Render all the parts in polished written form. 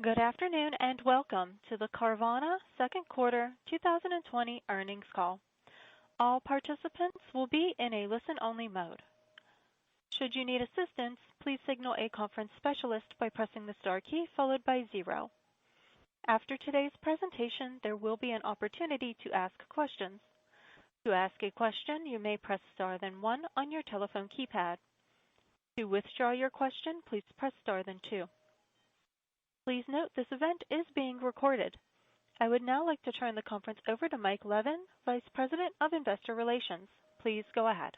Good afternoon and welcome to the Carvana second quarter 2020 earnings call. All participants will be in a listen-only mode. Should you need assistance, please signal a conference specialist by pressing the star key followed by 0. After today's presentation, there will be an opportunity to ask questions. To ask a question, you may press star then 1 on your telephone keypad. To withdraw your question, please press star then 2. Please note this event is being recorded. I would now like to turn the conference over to Mike Levin, Vice President of Investor Relations. Please go ahead.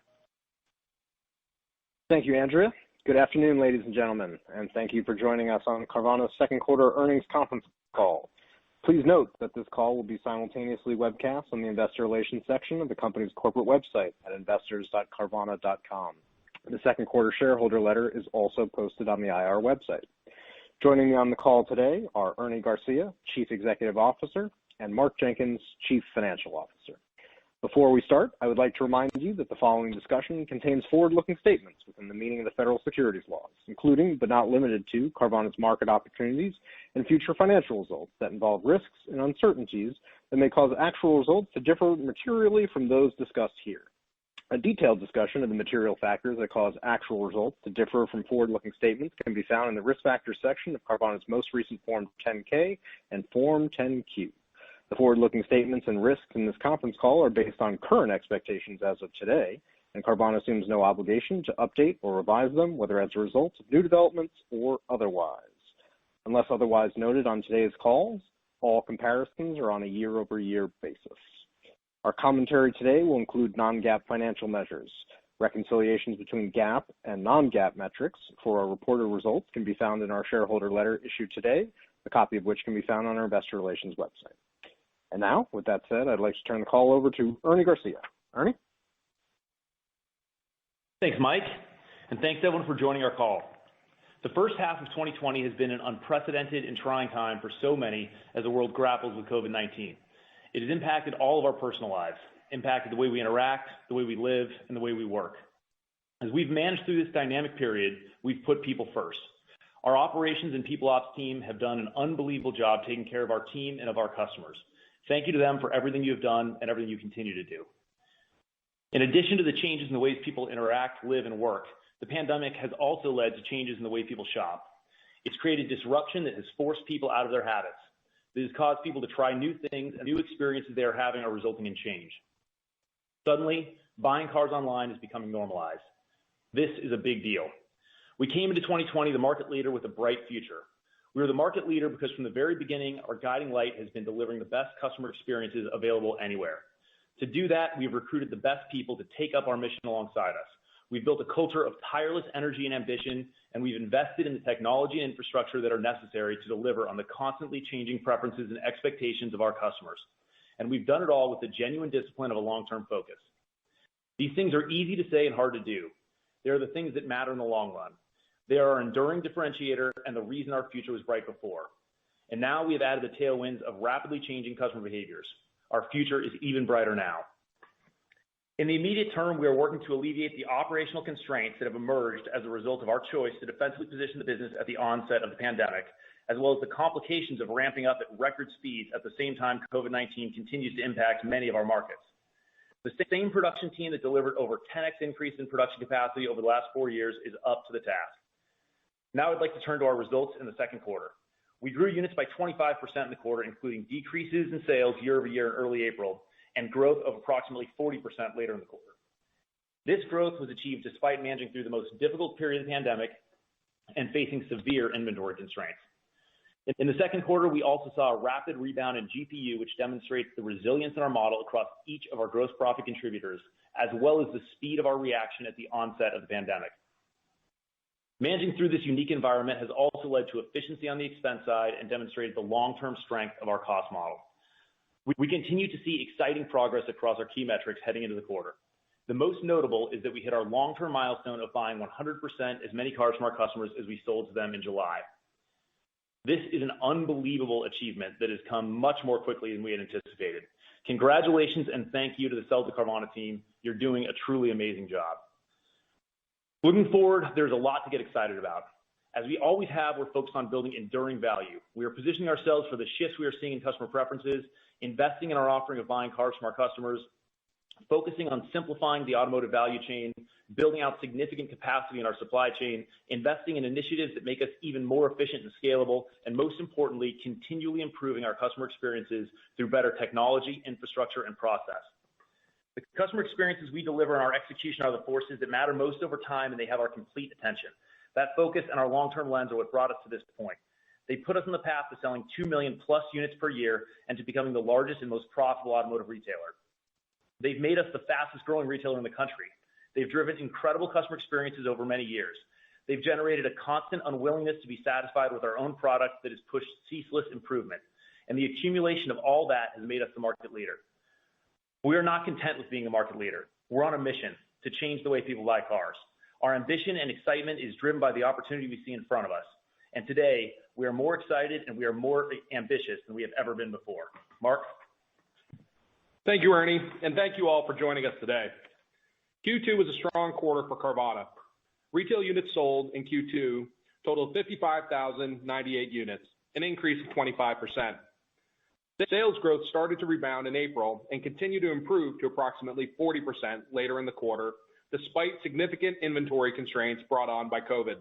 Thank you, Andrea. Good afternoon, ladies and gentlemen, and thank you for joining us on Carvana's second quarter earnings conference call. Please note that this call will be simultaneously webcast on the Investor Relations section of the company's corporate website at investors.carvana.com. The second quarter shareholder letter is also posted on the IR website. Joining me on the call today are Ernie Garcia, Chief Executive Officer, and Mark Jenkins, Chief Financial Officer. Before we start, I would like to remind you that the following discussion contains forward-looking statements within the meaning of the federal securities laws, including, but not limited to, Carvana's market opportunities and future financial results that involve risks and uncertainties that may cause actual results to differ materially from those discussed here. A detailed discussion of the material factors that cause actual results to differ from forward-looking statements can be found in the Risk Factors section of Carvana's most recent Form 10-K and Form 10-Q. The forward-looking statements and risks in this conference call are based on current expectations as of today, and Carvana assumes no obligation to update or revise them, whether as a result of new developments or otherwise. Unless otherwise noted on today's calls, all comparisons are on a year-over-year basis. Our commentary today will include non-GAAP financial measures. Reconciliations between GAAP and non-GAAP metrics for our reported results can be found in our shareholder letter issued today, a copy of which can be found on our Investor Relations website. And now, with that said, I'd like to turn the call over to Ernie Garcia. Ernie? Thanks, Mike, and thanks everyone for joining our call. The first half of 2020 has been an unprecedented and trying time for so many as the world grapples with COVID-19. It has impacted all of our personal lives, impacted the way we interact, the way we live, and the way we work. As we've managed through this dynamic period, we've put people first. Our operations and people ops team have done an unbelievable job taking care of our team and of our customers. Thank you to them for everything you've done and everything you continue to do. In addition to the changes in the ways people interact, live, and work, the pandemic has also led to changes in the way people shop. It's created disruption that has forced people out of their habits. This has caused people to try new things, and new experiences they are having are resulting in change. Suddenly, buying cars online is becoming normalized. This is a big deal. We came into 2020 the market leader with a bright future. We were the market leader because from the very beginning, our guiding light has been delivering the best customer experiences available anywhere. To do that, we've recruited the best people to take up our mission alongside us. We've built a culture of tireless energy and ambition, and we've invested in the technology and infrastructure that are necessary to deliver on the constantly changing preferences and expectations of our customers. And we've done it all with the genuine discipline of a long-term focus. These things are easy to say and hard to do. They are the things that matter in the long run. They are our enduring differentiator and the reason our future was bright before. And now we have added the tailwinds of rapidly changing customer behaviors. Our future is even brighter now. In the immediate term, we are working to alleviate the operational constraints that have emerged as a result of our choice to defensively position the business at the onset of the pandemic, as well as the complications of ramping up at record speeds at the same time COVID-19 continues to impact many of our markets. The same production team that delivered over 10x increase in production capacity over the last 4 years is up to the task. Now I'd like to turn to our results in the second quarter. We grew units by 25% in the quarter, including decreases in sales year over year in early April, and growth of approximately 40% later in the quarter. This growth was achieved despite managing through the most difficult period of the pandemic and facing severe inventory constraints. In the second quarter, we also saw a rapid rebound in GPU, which demonstrates the resilience in our model across each of our gross profit contributors, as well as the speed of our reaction at the onset of the pandemic. Managing through this unique environment has also led to efficiency on the expense side and demonstrated the long-term strength of our cost model. We continue to see exciting progress across our key metrics heading into the quarter. The most notable is that we hit our long-term milestone of buying 100% as many cars from our customers as we sold to them in July. This is an unbelievable achievement that has come much more quickly than we had anticipated. Congratulations and thank you to the Sell to Carvana team. You're doing a truly amazing job. Moving forward, there's a lot to get excited about. As we always have, we're focused on building enduring value. We are positioning ourselves for the shifts we are seeing in customer preferences, investing in our offering of buying cars from our customers, focusing on simplifying the automotive value chain, building out significant capacity in our supply chain, investing in initiatives that make us even more efficient and scalable, and most importantly, continually improving our customer experiences through better technology, infrastructure, and process. The customer experiences we deliver and our execution are the forces that matter most over time, and they have our complete attention. That focus and our long-term lens are what brought us to this point. They put us on the path to selling 2 million plus units per year and to becoming the largest and most profitable automotive retailer. They've made us the fastest growing retailer in the country. They've driven incredible customer experiences over many years. They've generated a constant unwillingness to be satisfied with our own product that has pushed ceaseless improvement. And the accumulation of all that has made us the market leader. We are not content with being a market leader. We're on a mission to change the way people buy cars. Our ambition and excitement is driven by the opportunity we see in front of us. And today, we are more excited and we are more ambitious than we have ever been before. Mark? Thank you, Ernie, and thank you all for joining us today. Q2 was a strong quarter for Carvana. Retail units sold in Q2 totaled 55,098 units, an increase of 25%. Sales growth started to rebound in April and continued to improve to approximately 40% later in the quarter, despite significant inventory constraints brought on by COVID.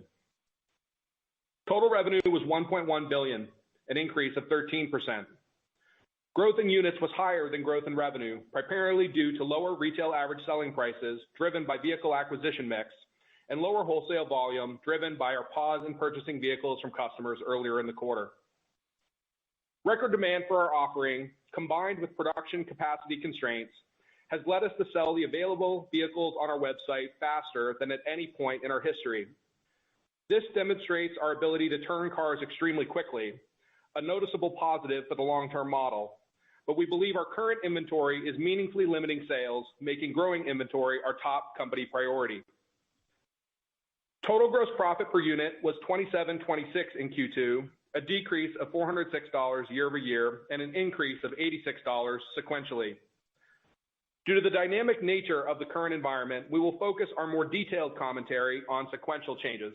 Total revenue was $1.1 billion, an increase of 13%. Growth in units was higher than growth in revenue, primarily due to lower retail average selling prices driven by vehicle acquisition mix and lower wholesale volume driven by our pause in purchasing vehicles from customers earlier in the quarter. Record demand for our offering, combined with production capacity constraints, has led us to sell the available vehicles on our website faster than at any point in our history. This demonstrates our ability to turn cars extremely quickly, a noticeable positive for the long-term model. But we believe our current inventory is meaningfully limiting sales, making growing inventory our top company priority. Total gross profit per unit was $27.26 in Q2, a decrease of $406 year over year, and an increase of $86 sequentially. Due to the dynamic nature of the current environment, we will focus our more detailed commentary on sequential changes.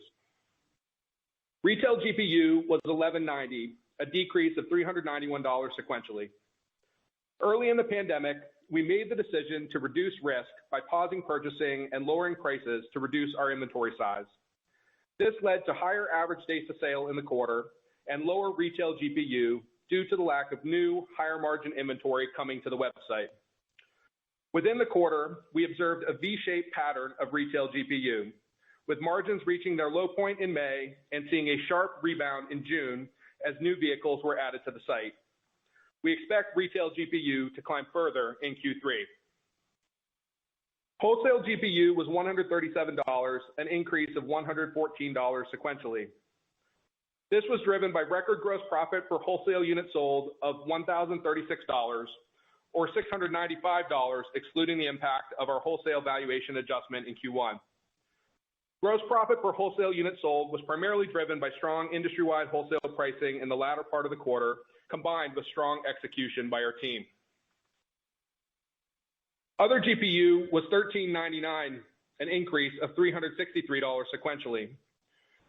Retail GPU was $11.90, a decrease of $391 sequentially. Early in the pandemic, we made the decision to reduce risk by pausing purchasing and lowering prices to reduce our inventory size. This led to higher average days to sale in the quarter and lower retail GPU due to the lack of new, higher margin inventory coming to the website. Within the quarter, we observed a V-shaped pattern of retail GPU, with margins reaching their low point in May and seeing a sharp rebound in June as new vehicles were added to the site. We expect retail GPU to climb further in Q3. Wholesale GPU was $137, an increase of $114 sequentially. This was driven by record gross profit per wholesale unit sold of $1,036, or $695, excluding the impact of our wholesale valuation adjustment in Q1. Gross profit per wholesale unit sold was primarily driven by strong industry-wide wholesale pricing in the latter part of the quarter, combined with strong execution by our team. Other GPU was $13.99, an increase of $363 sequentially.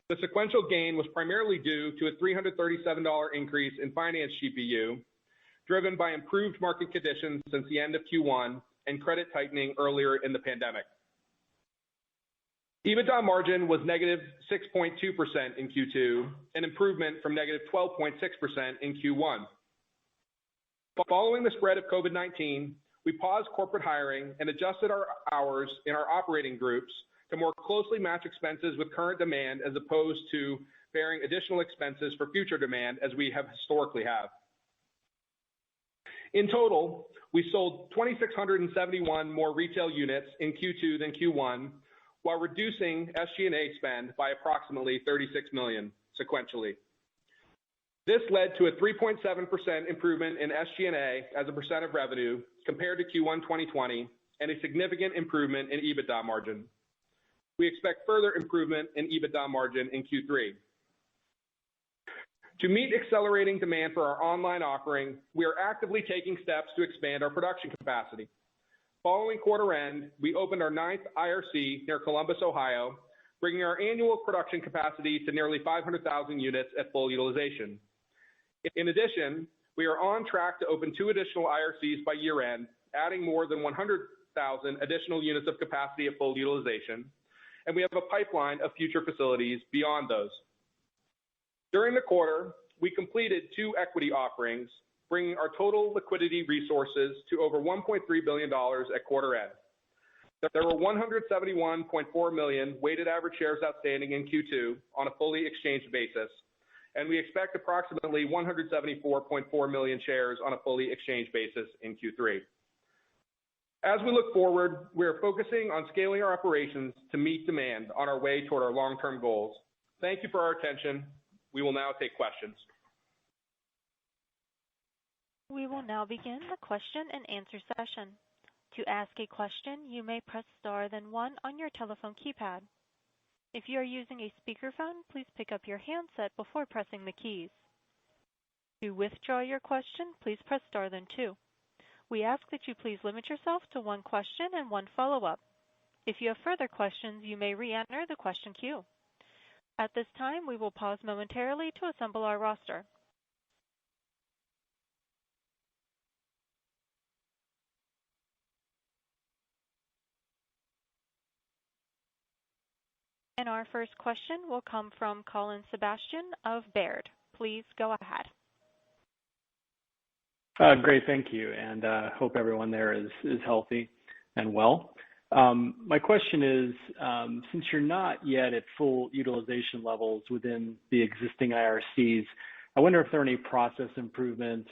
The sequential gain was primarily due to a $337 increase in finance GPU, driven by improved market conditions since the end of Q1 and credit tightening earlier in the pandemic. Ebitda margin was negative 6.2% in Q2, an improvement from negative 12.6% in Q1. Following the spread of COVID-19, we paused corporate hiring and adjusted our hours in our operating groups to more closely match expenses with current demand as opposed to bearing additional expenses for future demand as we have historically have. In total, we sold 2,671 more retail units in Q2 than Q1, while reducing SG&A spend by approximately $36 million sequentially. This led to a 3.7% improvement in SG&A as a percent of revenue compared to Q1 2020, and a significant improvement in Ebitda margin. We expect further improvement in Ebitda margin in Q3. To meet accelerating demand for our online offering, we are actively taking steps to expand our production capacity. Following quarter end, we opened our 9th IRC near Columbus, Ohio, bringing our annual production capacity to nearly 500,000 units at full utilization. In addition, we are on track to open 2 additional IRCs by year-end, adding more than 100,000 additional units of capacity at full utilization, and we have a pipeline of future facilities beyond those. During the quarter, we completed 2 equity offerings, bringing our total liquidity resources to over $1.3 billion at quarter end. There were 171.4 million weighted average shares outstanding in Q2 on a fully exchanged basis, and we expect approximately 174.4 million shares on a fully exchanged basis in Q3. As we look forward, we are focusing on scaling our operations to meet demand on our way toward our long-term goals. Thank you for our attention. We will now take questions. We will now begin the question and answer session. To ask a question, you may press star then 1 on your telephone keypad. If you are using a speakerphone, please pick up your handset before pressing the keys. To withdraw your question, please press star then 2. We ask that you please limit yourself to 1 question and 1 follow-up. If you have further questions, you may re-enter the question queue. At this time, we will pause momentarily to assemble our roster. And our first question will come from Colin Sebastian of Baird. Please go ahead. Great, thank you, and hope everyone there is healthy and well. My question is, since you're not yet at full utilization levels within the existing IRCs, I wonder if there are any process improvements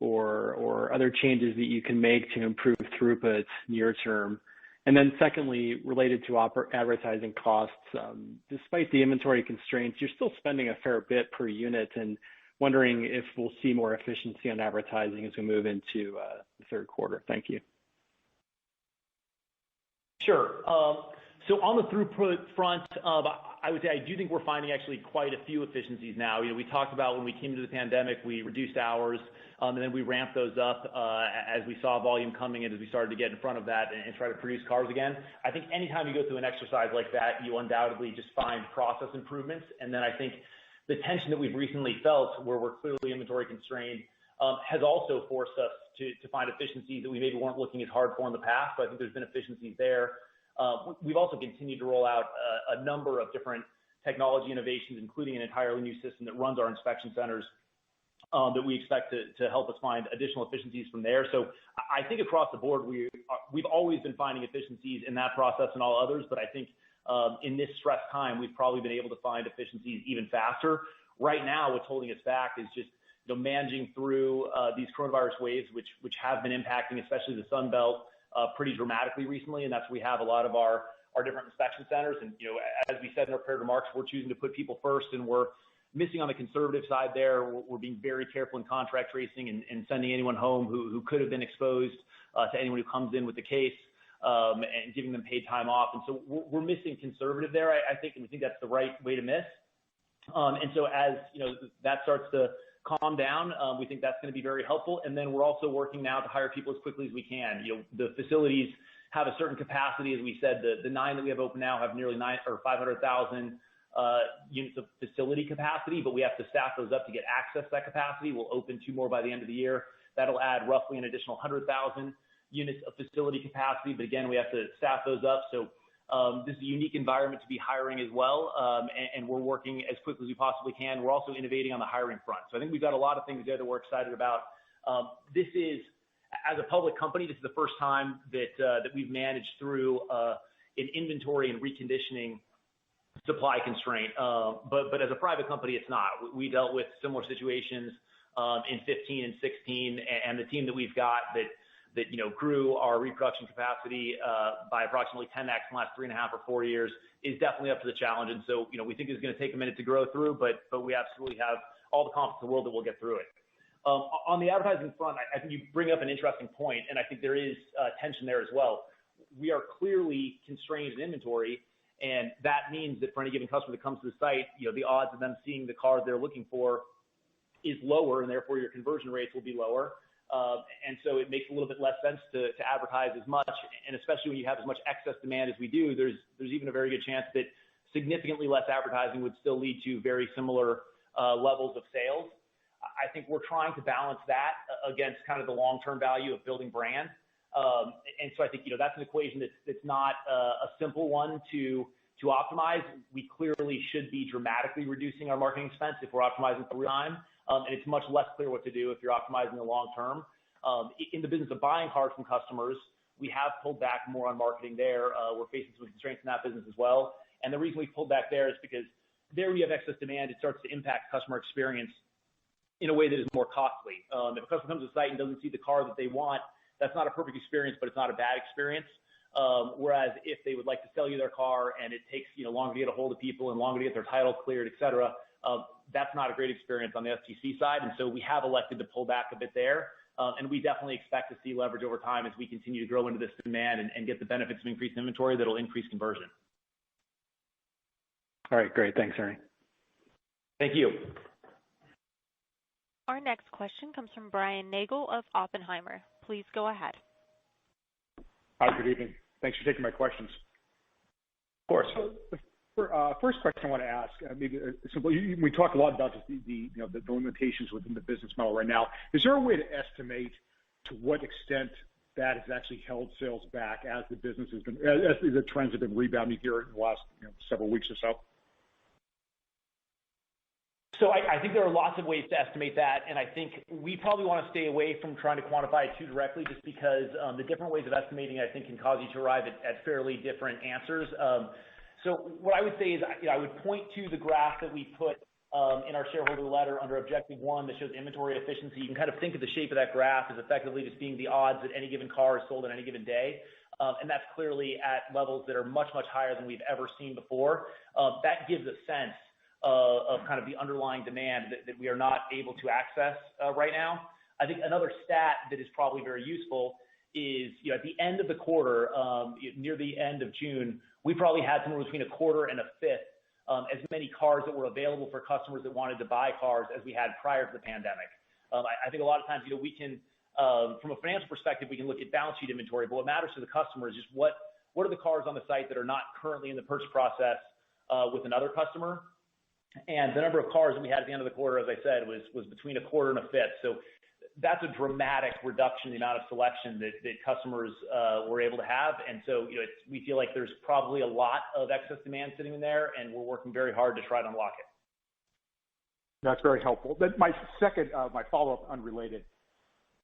or other changes that you can make to improve throughput near term. And then secondly, related to advertising costs, despite the inventory constraints, you're still spending a fair bit per unit, and wondering if we'll see more efficiency on advertising as we move into the third quarter. Thank you. Sure. So on the throughput front, I would say I do think we're finding actually quite a few efficiencies now. We talked about when we came into the pandemic, we reduced hours, and then we ramped those up as we saw volume coming in, as we started to get in front of that and try to produce cars again. I think anytime you go through an exercise like that, you undoubtedly just find process improvements. And then I think the tension that we've recently felt, where we're clearly inventory constrained, has also forced us to find efficiencies that we maybe weren't looking as hard for in the past. So I think there's been efficiencies there. We've also continued to roll out a number of different technology innovations, including an entirely new system that runs our inspection centers that we expect to help us find additional efficiencies from there. So I think across the board, we've always been finding efficiencies in that process and all others, but I think in this stress time, we've probably been able to find efficiencies even faster. Right now, what's holding us back is just managing through these coronavirus waves, which have been impacting, especially the Sun Belt, pretty dramatically recently, and that's where we have a lot of our different inspection centers. And as we said in our prepared remarks, we're choosing to put people first, and we're missing on the conservative side there. We're being very careful in contact tracing and sending anyone home who could have been exposed to anyone who comes in with the case, and giving them paid time off. And so we're missing conservative there, I think, and we think that's the right way to miss. And so as that starts to calm down, we think that's going to be very helpful. And then we're also working now to hire people as quickly as we can. The facilities have a certain capacity, as we said. The 9 that we have open now have nearly 500,000 units of facility capacity, but we have to staff those up to get access to that capacity. We'll open 2 more by the end of the year. That'll add roughly an additional 100,000 units of facility capacity, but again, we have to staff those up. So this is a unique environment to be hiring as well, and we're working as quickly as we possibly can. We're also innovating on the hiring front. So I think we've got a lot of things there that we're excited about. This is, as a public company, this is the first time that we've managed through an inventory and reconditioning supply constraint. But as a private company, it's not. We dealt with similar situations in 15 and 16, and the team that we've got that grew our reproduction capacity by approximately 10x in the last 3.5 or 4 years is definitely up to the challenge. And so, we think it's going to take a minute to grow through, but we absolutely have all the confidence in the world that we'll get through it. On the advertising front, I think you bring up an interesting point, and I think there is tension there as well. We are clearly constrained in inventory, and that means that for any given customer that comes to the site, the odds of them seeing the car they're looking for is lower, and therefore your conversion rates will be lower. And so it makes a little bit less sense to advertise as much, and especially when you have as much excess demand as we do, there's even a very good chance that significantly less advertising would still lead to very similar levels of sales. I think we're trying to balance that against kind of the long-term value of building brand. And so I think, that's an equation that's not a simple one to optimize. We clearly should be dramatically reducing our marketing expense if we're optimizing for time. And it's much less clear what to do if you're optimizing the long term. In the business of buying cars from customers, we have pulled back more on marketing there. We're facing some constraints in that business as well. And the reason we pulled back there is because there we have excess demand. It starts to impact customer experience in a way that is more costly. If a customer comes to the site and doesn't see the car that they want, that's not a perfect experience, but it's not a bad experience. Whereas if they would like to sell you their car and it takes longer to get a hold of people and longer to get their title cleared, et cetera, that's not a great experience on the STC side. And so we have elected to pull back a bit there. And we definitely expect to see leverage over time as we continue to grow into this demand and get the benefits of increased inventory that'll increase conversion. All right, great. Thanks, Ernie. Thank you. Our next question comes from Brian Nagel of Oppenheimer. Please go ahead. Hi, good evening. Thanks for taking my questions. Of course. First question I want to ask, maybe simple. We talked a lot about just the limitations within the business model right now. Is there a way to estimate to what extent that has actually held sales back as the business has been, as the trends have been rebounding here in the last several weeks or so? So I think there are lots of ways to estimate that, and I think we probably want to stay away from trying to quantify it too directly, just because the different ways of estimating, I think, can cause you to arrive at fairly different answers. So what I would say is I would point to the graph that we put in our shareholder letter under Objective 1 that shows inventory efficiency. You can kind of think of the shape of that graph as effectively just being the odds that any given car is sold on any given day. And that's clearly at levels that are much, much higher than we've ever seen before. That gives a sense of kind of the underlying demand that we are not able to access right now. I think another stat that is probably very useful is, at the end of the quarter, near the end of June, we probably had somewhere between a quarter and a fifth as many cars that were available for customers that wanted to buy cars as we had prior to the pandemic. I think a lot of times, we can, from a financial perspective, we can look at balance sheet inventory, but what matters to the customer is just what are the cars on the site that are not currently in the purchase process with another customer. And the number of cars that we had at the end of the quarter, as I said, was between a quarter and a fifth. So that's a dramatic reduction in the amount of selection that customers were able to have. And so we feel like there's probably a lot of excess demand sitting in there, and we're working very hard to try to unlock it. That's very helpful. Then my follow-up, unrelated,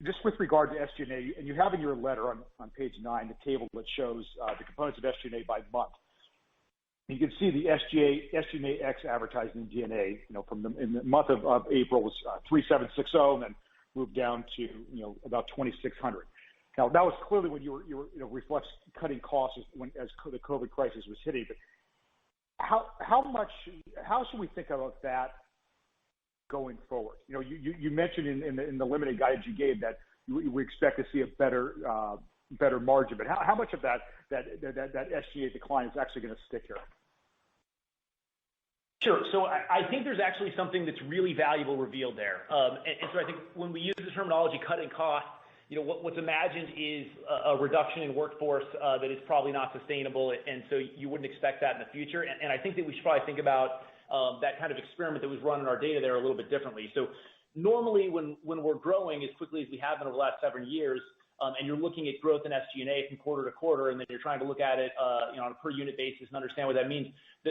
just with regard to SG&A, and you have in your letter on page 9 the table that shows the components of SG&A by month. You can see the SG&A ex advertising and D&A, in the month of April was 3,760, and then moved down to about 2,600. Now that was clearly when you were reflects cutting costs as the COVID crisis was hitting. But how should we think about that going forward? You mentioned in the limited guidance you gave that we expect to see a better margin. But how much of that SG&A decline is actually going to stick here? Sure. So I think there's actually something that's really valuable revealed there. And so I think when we use the terminology cutting costs, what's imagined is a reduction in workforce that is probably not sustainable, and so you wouldn't expect that in the future. And I think that we should probably think about that kind of experiment that was run in our data there a little bit differently. So normally when we're growing as quickly as we have been over the last 7 years, and you're looking at growth in SG&A from quarter to quarter, and then you're trying to look at it on a per unit basis and understand what that means,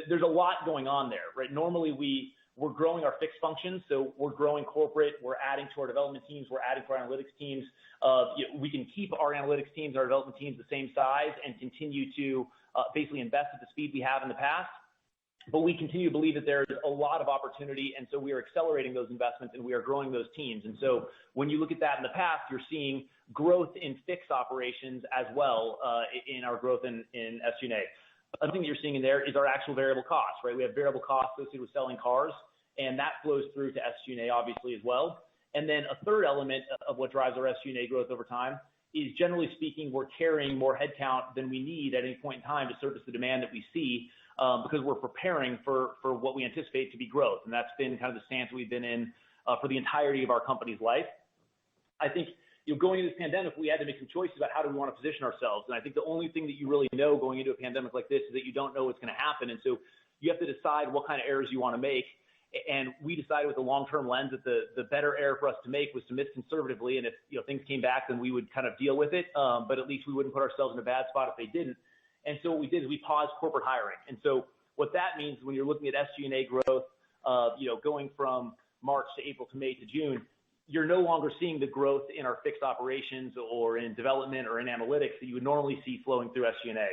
there's a lot going on there, right? Normally we're growing our fixed functions, so we're growing corporate, we're adding to our development teams, we're adding to our analytics teams. We can keep our analytics teams, our development teams the same size and continue to basically invest at the speed we have in the past. But we continue to believe that there is a lot of opportunity, and so we are accelerating those investments and we are growing those teams. And so when you look at that in the past, you're seeing growth in fixed operations as well in our growth in SG&A. Other thing that you're seeing in there is our actual variable costs, right? We have variable costs associated with selling cars, and that flows through to SG&A obviously as well. And then a third element of what drives our SG&A growth over time is, generally speaking, we're carrying more headcount than we need at any point in time to service the demand that we see, because we're preparing for what we anticipate to be growth. And that's been kind of the stance we've been in for the entirety of our company's life. I think going into this pandemic, we had to make some choices about how do we want to position ourselves. And I think the only thing that you really know going into a pandemic like this is that you don't know what's going to happen. And so you have to decide what kind of errors you want to make. And we decided with the long-term lens that the better error for us to make was to miss conservatively, and if things came back, then we would kind of deal with it. But at least we wouldn't put ourselves in a bad spot if they didn't. And so what we did is we paused corporate hiring. And so what that means when you're looking at SG&A growth, going from March to April to May to June, you're no longer seeing the growth in our fixed operations or in development or in analytics that you would normally see flowing through SG&A.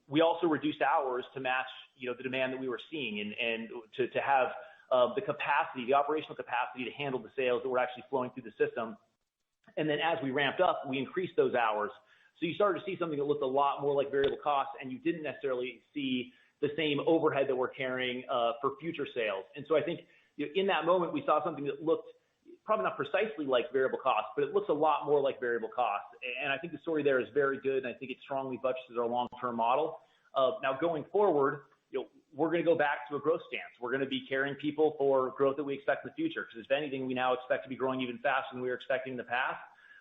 We also reduced hours to match the demand that we were seeing and to have the capacity, the operational capacity to handle the sales that were actually flowing through the system. And then as we ramped up, we increased those hours. So you started to see something that looked a lot more like variable costs, and you didn't necessarily see the same overhead that we're carrying for future sales. And so I think in that moment, we saw something that looked probably not precisely like variable costs, but it looks a lot more like variable costs. And I think the story there is very good, and I think it strongly buttresses our long-term model. Now going forward, we're going to go back to a growth stance. We're going to be carrying people for growth that we expect in the future. Because if anything, we now expect to be growing even faster than we were expecting in the past.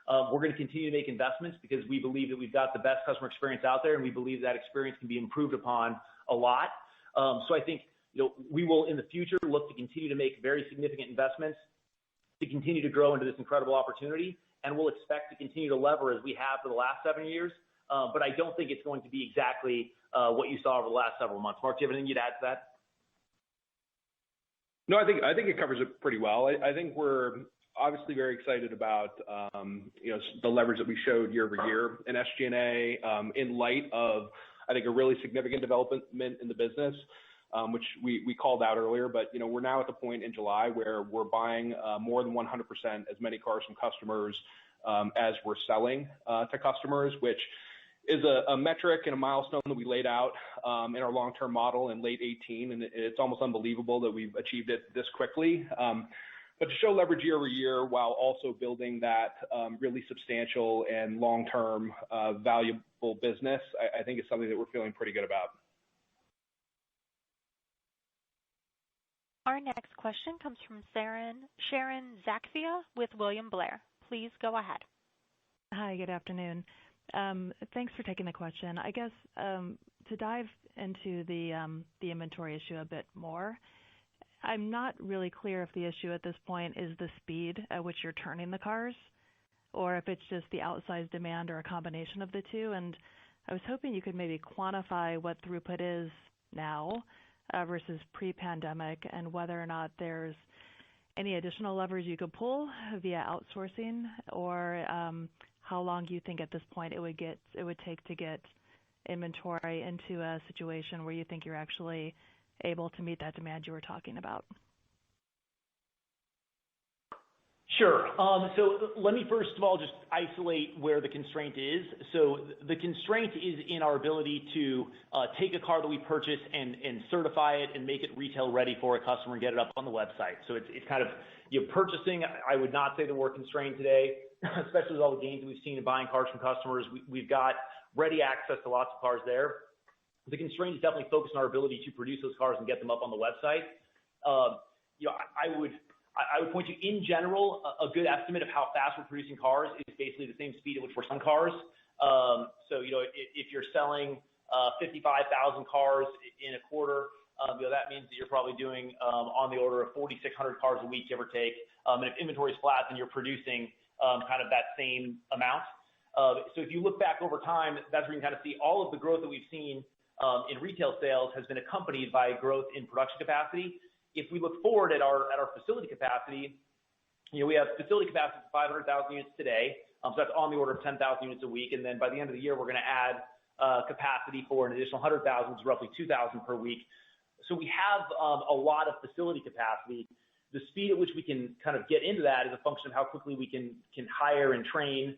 We're going to continue to make investments because we believe that we've got the best customer experience out there, and we believe that experience can be improved upon a lot. So I think we will in the future look to continue to make very significant investments to continue to grow into this incredible opportunity, and we'll expect to continue to lever as we have for the last 7 years. But I don't think it's going to be exactly what you saw over the last several months. Mark, do you have anything you'd add to that? No, I think it covers it pretty well. I think we're obviously very excited about the leverage that we showed year over year in SG&A in light of, I think, a really significant development in the business, which we called out earlier. But we're now at the point in July where we're buying more than 100% as many cars from customers as we're selling to customers, which is a metric and a milestone that we laid out in our long-term model in late 2018, and it's almost unbelievable that we've achieved it this quickly. But to show leverage year over year while also building that really substantial and long-term valuable business, I think is something that we're feeling pretty good about. Our next question comes from Sharon Zackfia with William Blair. Please go ahead. Hi, good afternoon. Thanks for taking the question. I guess to dive into the inventory issue a bit more, I'm not really clear if the issue at this point is the speed at which you're turning the cars, or if it's just the outsized demand or a combination of the two. And I was hoping you could maybe quantify what throughput is now versus pre-pandemic, and whether or not there's any additional levers you could pull via outsourcing, or how long you think at this point it would take to get inventory into a situation where you think you're actually able to meet that demand you were talking about. Sure. So let me first of all just isolate where the constraint is. So the constraint is in our ability to take a car that we purchase and certify it and make it retail ready for a customer and get it up on the website. So it's kind of purchasing. I would not say that we're constrained today, especially with all the gains that we've seen in buying cars from customers. We've got ready access to lots of cars there. The constraint is definitely focused on our ability to produce those cars and get them up on the website. I would point you, in general, a good estimate of how fast we're producing cars is basically the same speed at which we're selling cars. So if you're selling 55,000 cars in a quarter, that means that you're probably doing on the order of 4,600 cars a week, give or take. And if inventory is flat, then you're producing kind of that same amount. So if you look back over time, that's where you can kind of see all of the growth that we've seen in retail sales has been accompanied by growth in production capacity. If we look forward at our facility capacity, we have facility capacity of 500,000 units today. So that's on the order of 10,000 units a week. And then by the end of the year, we're going to add capacity for an additional 100,000, which is roughly 2,000 per week. So we have a lot of facility capacity. The speed at which we can kind of get into that is a function of how quickly we can hire and train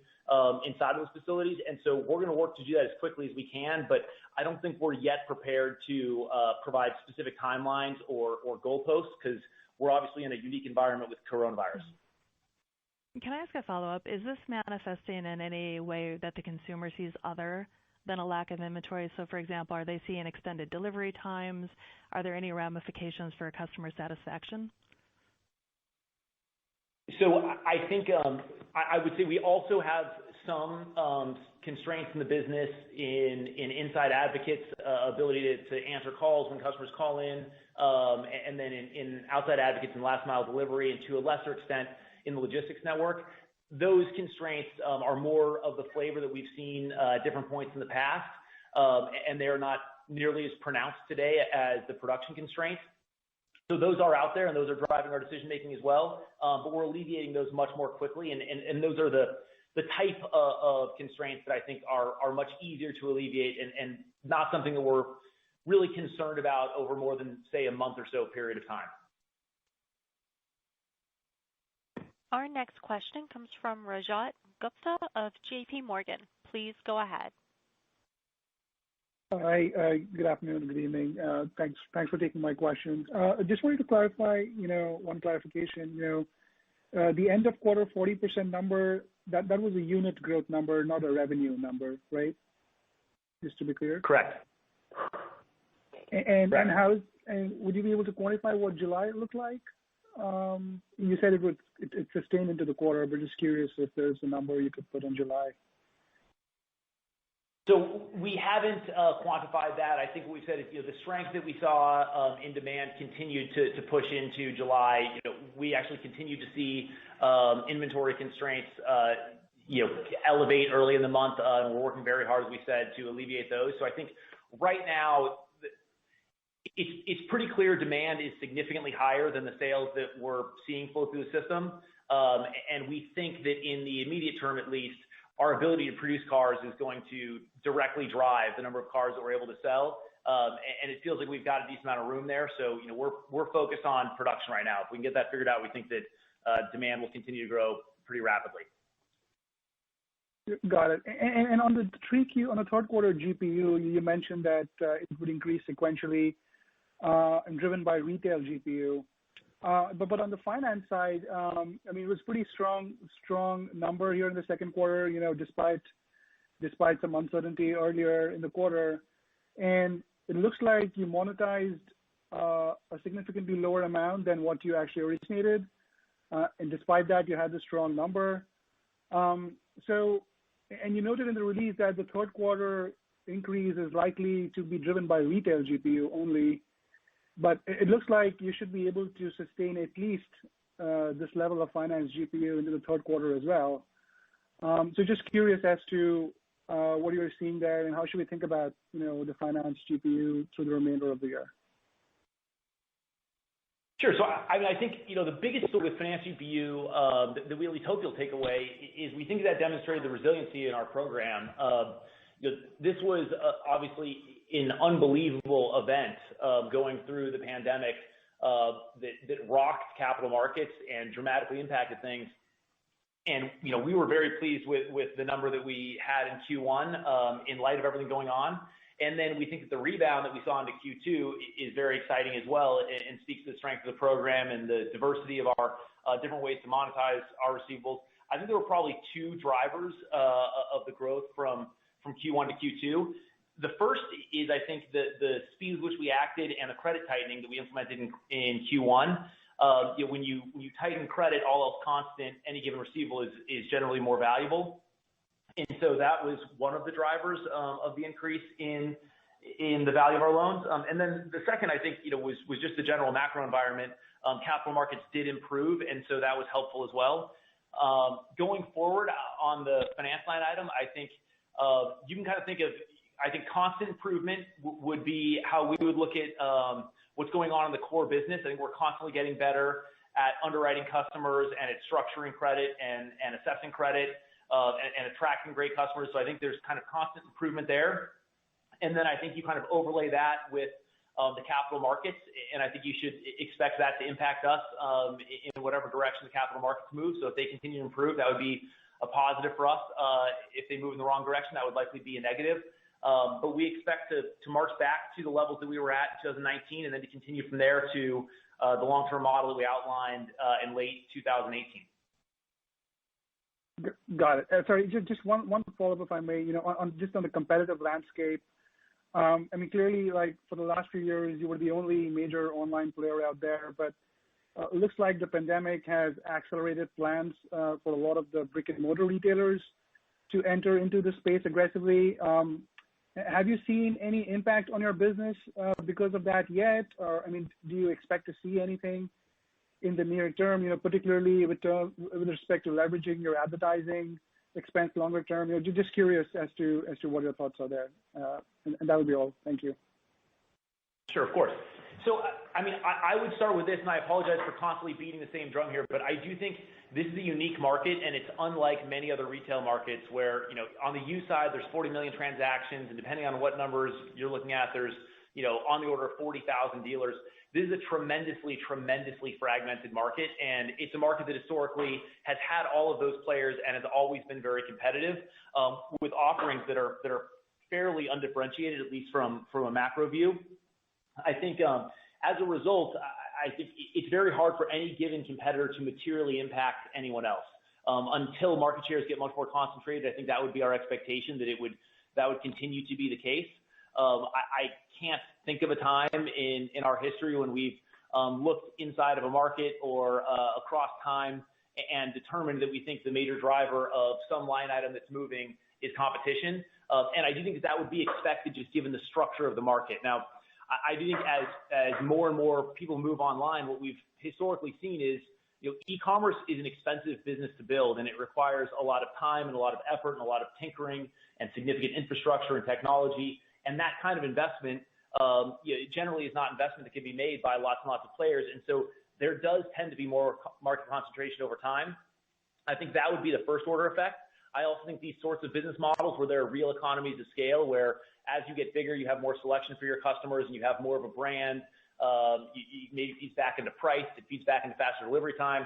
inside of those facilities. And so we're going to work to do that as quickly as we can, but I don't think we're yet prepared to provide specific timelines or goalposts, because we're obviously in a unique environment with coronavirus. Can I ask a follow-up? Is this manifesting in any way that the consumer sees other than a lack of inventory? So, for example, are they seeing extended delivery times? Are there any ramifications for customer satisfaction? So I think I would say we also have some constraints in the business in inside advocates' ability to answer calls when customers call in, and then in outside advocates and last mile delivery, and to a lesser extent in the logistics network. Those constraints are more of the flavor that we've seen at different points in the past, and they are not nearly as pronounced today as the production constraints. So those are out there, and those are driving our decision making as well. But we're alleviating those much more quickly, and those are the type of constraints that I think are much easier to alleviate and not something that we're really concerned about over more than, say, a month or so period of time. Our next question comes from Rajat Gupta of JP Morgan. Please go ahead. Hi, good afternoon, good evening. Thanks for taking my questions. Just wanted to clarify, one clarification. The end of quarter 40% number, that was a unit growth number, not a revenue number, right? Just to be clear. Correct. And would you be able to quantify what July looked like? You said it sustained into the quarter, but just curious if there's a number you could put on July. So we haven't quantified that. I think what we've said is, the strength that we saw in demand continued to push into July. We actually continue to see inventory constraints, elevate early in the month, and we're working very hard, as we said, to alleviate those. So I think right now it's pretty clear demand is significantly higher than the sales that we're seeing flow through the system, and we think that in the immediate term, at least, our ability to produce cars is going to directly drive the number of cars that we're able to sell, and it feels like we've got a decent amount of room there. So we're focused on production right now. If we can get that figured out, we think that demand will continue to grow pretty rapidly. Got it. And on the third quarter GPU, you mentioned that it would increase sequentially and driven by retail GPU. But on the finance side, it was pretty strong number here in the second quarter, despite some uncertainty earlier in the quarter. And it looks like you monetized a significantly lower amount than what you actually originated. And despite that, you had the strong number. And you noted in the release that the third quarter increase is likely to be driven by retail GPU only. But it looks like you should be able to sustain at least this level of finance GPU into the third quarter as well. So just curious as to what you're seeing there, and how should we think about the finance GPU through the remainder of the year? Sure. So I think the biggest thing with finance GPU that we at least hope you'll take away is we think that demonstrated the resiliency in our program. This was obviously an unbelievable event going through the pandemic that rocked capital markets and dramatically impacted things. And we were very pleased with the number that we had in Q1 in light of everything going on. And then we think that the rebound that we saw into Q2 is very exciting as well, and speaks to the strength of the program and the diversity of our different ways to monetize our receivables. I think there were probably two drivers of the growth from Q1 to Q2. The first is, I think, the speed with which we acted and the credit tightening that we implemented in Q1. When you tighten credit, all else constant, any given receivable is generally more valuable. And so that was one of the drivers of the increase in the value of our loans. And then the second, I think, was just the general macro environment. Capital markets did improve, and so that was helpful as well. Going forward on the finance line item, I think you can kind of think of, I think constant improvement would be how we would look at what's going on in the core business. I think we're constantly getting better at underwriting customers and at structuring credit and assessing credit and attracting great customers. So I think there's kind of constant improvement there. And then I think you kind of overlay that with the capital markets, and I think you should expect that to impact us in whatever direction the capital markets move. So if they continue to improve, that would be a positive for us. If they move in the wrong direction, that would likely be a negative. But we expect to march back to the levels that we were at in 2019, and then to continue from there to the long-term model that we outlined in late 2018. Got it. Sorry, just one follow-up, if I may. On the competitive landscape. Clearly, like for the last few years, you were the only major online player out there. But Looks like the pandemic has accelerated plans for a lot of the brick and mortar retailers to enter into the space aggressively. Have you seen any impact on your business because of that yet? Or, do you expect to see anything in the near term, particularly with respect to leveraging your advertising expense longer term? Just curious as to what your thoughts are there. And that would be all. Thank you. Sure, of course. So, I would start with this, and I apologize for constantly beating the same drum here, but I do think this is a unique market, and it's unlike many other retail markets where, on the used side, there's 40 million transactions, and depending on what numbers you're looking at, there's, on the order of 40,000 dealers. This is a tremendously fragmented market, and it's a market that historically has had all of those players and has always been very competitive, with offerings that are fairly undifferentiated, at least from a macro view. I think as a result, I think it's very hard for any given competitor to materially impact anyone else. Until market shares get much more concentrated, I think that would be our expectation, that would continue to be the case. I can't think of a time in our history when we've looked inside of a market or across time and determined that we think the major driver of some line item that's moving is competition. And I do think that would be expected just given the structure of the market. Now, I do think as more and more people move online, what we've historically seen is, e-commerce is an expensive business to build, and it requires a lot of time and a lot of effort and a lot of tinkering and significant infrastructure and technology. And that kind of investment generally is not investment that can be made by lots and lots of players. And so there does tend to be more market concentration over time. I think that would be the first order effect. I also think these sorts of business models where there are real economies of scale, where as you get bigger, you have more selection for your customers and you have more of a brand, maybe feeds back into price, it feeds back into faster delivery time.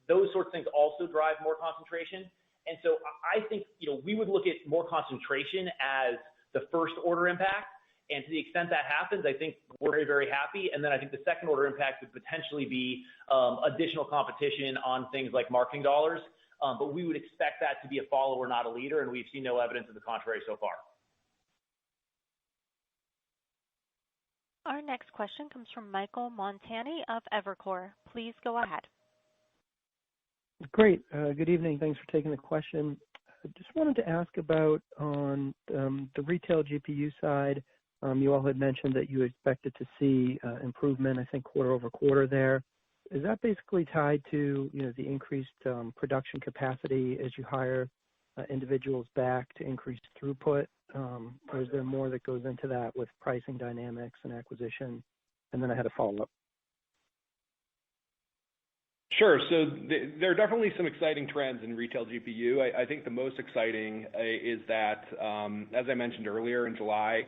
Those sorts of things also drive more concentration. And so I think, we would look at more concentration as the first order impact. And to the extent that happens, I think we're very, very happy. And then I think the second order impact would potentially be additional competition on things like marketing dollars. But we would expect that to be a follower, not a leader, and we've seen no evidence of the contrary so far. Our next question comes from Michael Montani of Evercore. Please go ahead. Great. Good evening. Thanks for taking the question. I just wanted to ask about on the retail GPU side. You all had mentioned that you expected to see improvement, I think, quarter over quarter there. Is that basically tied to the increased production capacity as you hire individuals back to increase throughput? Or is there more that goes into that with pricing dynamics and acquisition? And then I had a follow-up. Sure. So there are definitely some exciting trends in retail GPU. I think the most exciting is that, as I mentioned earlier, in July,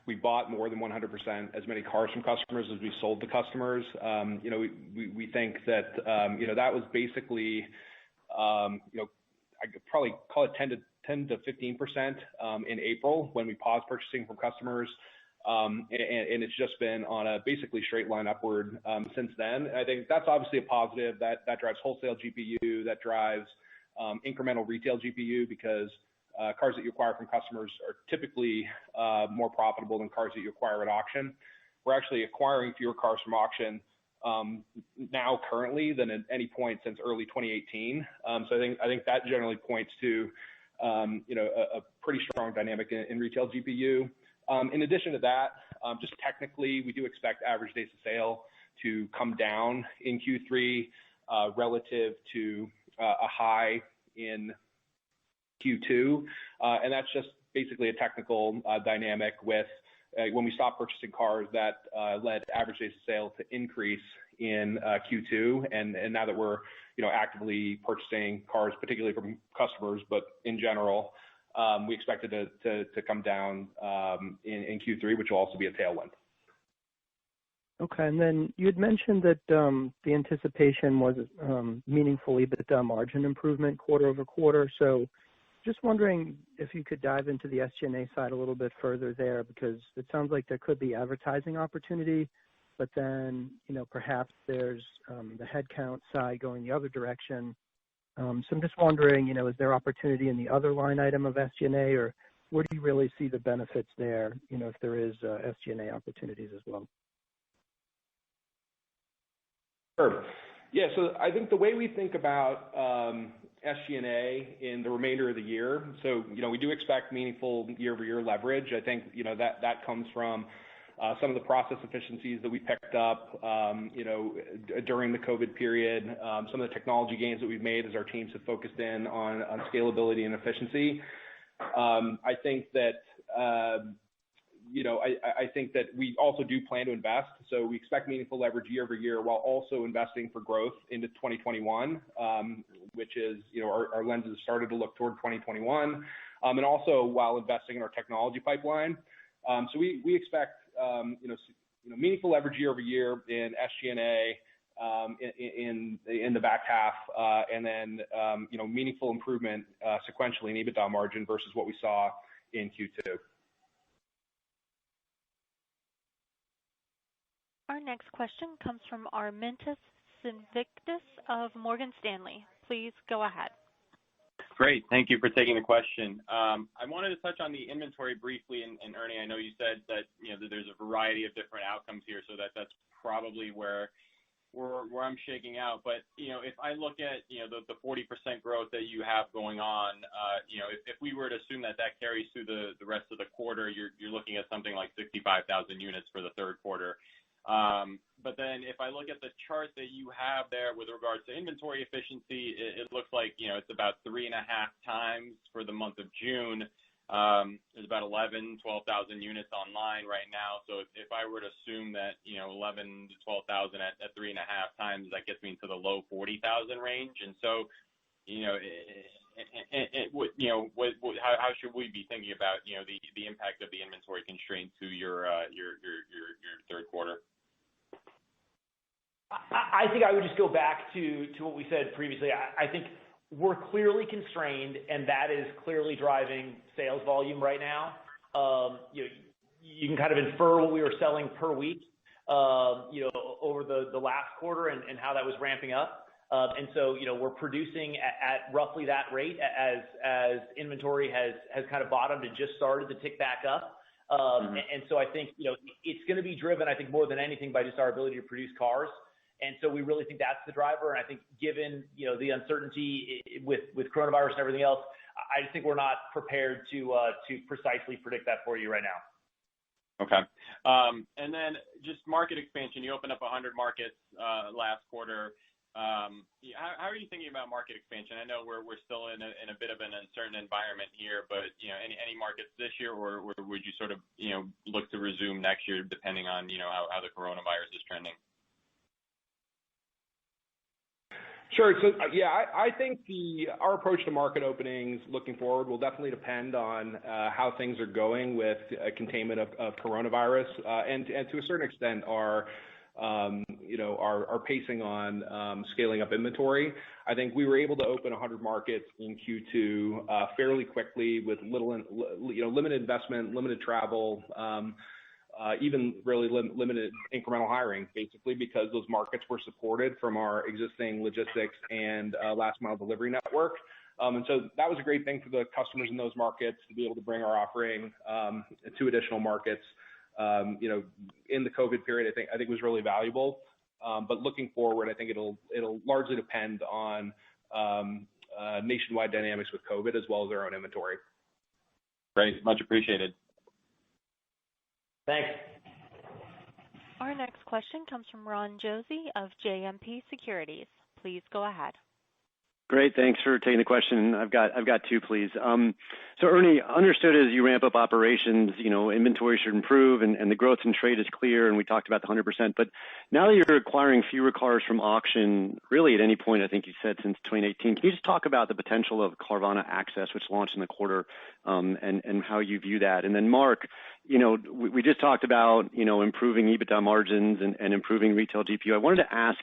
we bought more than 100% as many cars from customers as we sold to customers. We think that that was basically I could probably call it 10 to 15% in April when we paused purchasing from customers, and it's just been on a basically straight line upward since then. I think that's obviously a positive. That drives wholesale GPU, that drives incremental retail GPU, because cars that you acquire from customers are typically more profitable than cars that you acquire at auction. We're actually acquiring fewer cars from auction now currently than at any point since early 2018. So I think that generally points to a pretty strong dynamic in retail GPU. In addition to that, just technically, we do expect average days of sale to come down in Q3 relative to a high in Q2, and that's just basically a technical dynamic with when we stopped purchasing cars that led average days of sale to increase in Q2, and now that we're actively purchasing cars, particularly from customers, but in general, we expect it to come down in Q3, which will also be a tailwind. Okay, and then you had mentioned that the anticipation was meaningful Ebitda margin improvement quarter over quarter. So just wondering if you could dive into the SG&A side a little bit further there, because it sounds like there could be advertising opportunity, but then perhaps there's the headcount side going the other direction. So I'm just wondering, is there opportunity in the other line item of SG&A, or where do you really see the benefits there, if there is SG&A opportunities as well? Sure. Yeah, so I think the way we think about SG&A in the remainder of the year, so, we do expect meaningful year-over-year leverage. I think, that comes from some of the process efficiencies that we picked up, during the COVID period, some of the technology gains that we've made as our teams have focused in on scalability and efficiency. I think that we also do plan to invest. So we expect meaningful leverage year over year while also investing for growth into 2021, which is, our lenses have started to look toward 2021, and also while investing in our technology pipeline. So we expect, meaningful leverage year over year in SG&A in the back half, and then, meaningful improvement sequentially in Ebitda margin versus what we saw in Q2. Our next question comes from Armintas Sinkevicius of Morgan Stanley. Please go ahead. Great. Thank you for taking the question. I wanted to touch on the inventory briefly, and Ernie, I know you said that that there's a variety of different outcomes here, so that's probably where I'm shaking out. But if I look at the 40% growth that you have going on, if we were to assume that carries through the rest of the quarter, you're looking at something like 65,000 units for the third quarter. But then if I look at the chart that you have there with regards to inventory efficiency, it looks like, it's about 3.5 times for the month of June. There's about 12,000 units online right now. So if I were to assume that, 11 to 12,000 at 3.5 times, that gets me into the low 40,000 range. And so, how should we be thinking about, the impact of the inventory constraint to your third quarter? I think I would just go back to what we said previously. I think we're clearly constrained, and that is clearly driving sales volume right now. You can kind of infer what we were selling per week, over the last quarter and how that was ramping up. And so, we're producing at roughly that rate as inventory has kind of bottomed and just started to tick back up. And so I think, it's going to be driven, I think, more than anything by just our ability to produce cars. And so we really think that's the driver. And I think given, the uncertainty with coronavirus and everything else, I just think we're not prepared to precisely predict that for you right now. Okay. And then just market expansion. You opened up 100 markets last quarter. How are you thinking about market expansion? I know we're still in a bit of an uncertain environment here, but any markets this year, or would you sort of look to resume next year depending on how the coronavirus is trending? Sure. So I think our approach to market openings looking forward will definitely depend on how things are going with containment of coronavirus, and to a certain extent our pacing on scaling up inventory. I think we were able to open 100 markets in Q2 fairly quickly with limited investment, limited travel, even really limited incremental hiring, basically because those markets were supported from our existing logistics and last mile delivery network. And so that was a great thing for the customers in those markets to be able to bring our offering to additional markets. In the COVID period, I think was really valuable. But looking forward, I think it'll largely depend on nationwide dynamics with COVID as well as our own inventory. Great, much appreciated. Thanks. Our next question comes from Ron Josey of JMP Securities. Please go ahead. Great. Thanks for taking the question. I've got two, please. So Ernie, understood as you ramp up operations, inventory should improve and the growth in trade is clear, and we talked about the 100%. But now that you're acquiring fewer cars from auction, really at any point, I think you said since 2018, can you just talk about the potential of Carvana Access, which launched in the quarter, and how you view that? And then Mark, we just talked about, improving Ebitda margins and improving retail GPU. I wanted to ask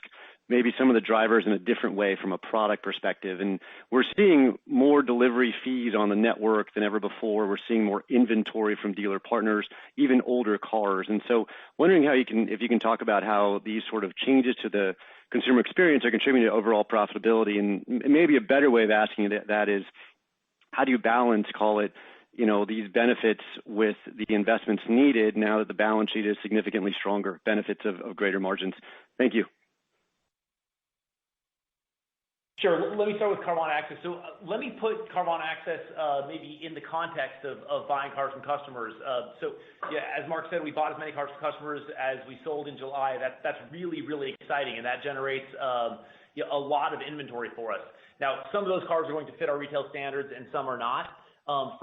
maybe some of the drivers in a different way from a product perspective. And we're seeing more delivery fees on the network than ever before. We're seeing more inventory from dealer partners, even older cars. And so wondering if you can talk about how these sort of changes to the consumer experience are contributing to overall profitability. And maybe a better way of asking that is, how do you balance, call it, these benefits with the investments needed now that the balance sheet is significantly stronger, benefits of greater margins? Thank you. Sure. Let me start with Carvana Access. So let me put Carvana Access maybe in the context of buying cars from customers. As Mark said, we bought as many cars from customers as we sold in July. That's really, really exciting, and that generates a lot of inventory for us. Now, some of those cars are going to fit our retail standards and some are not.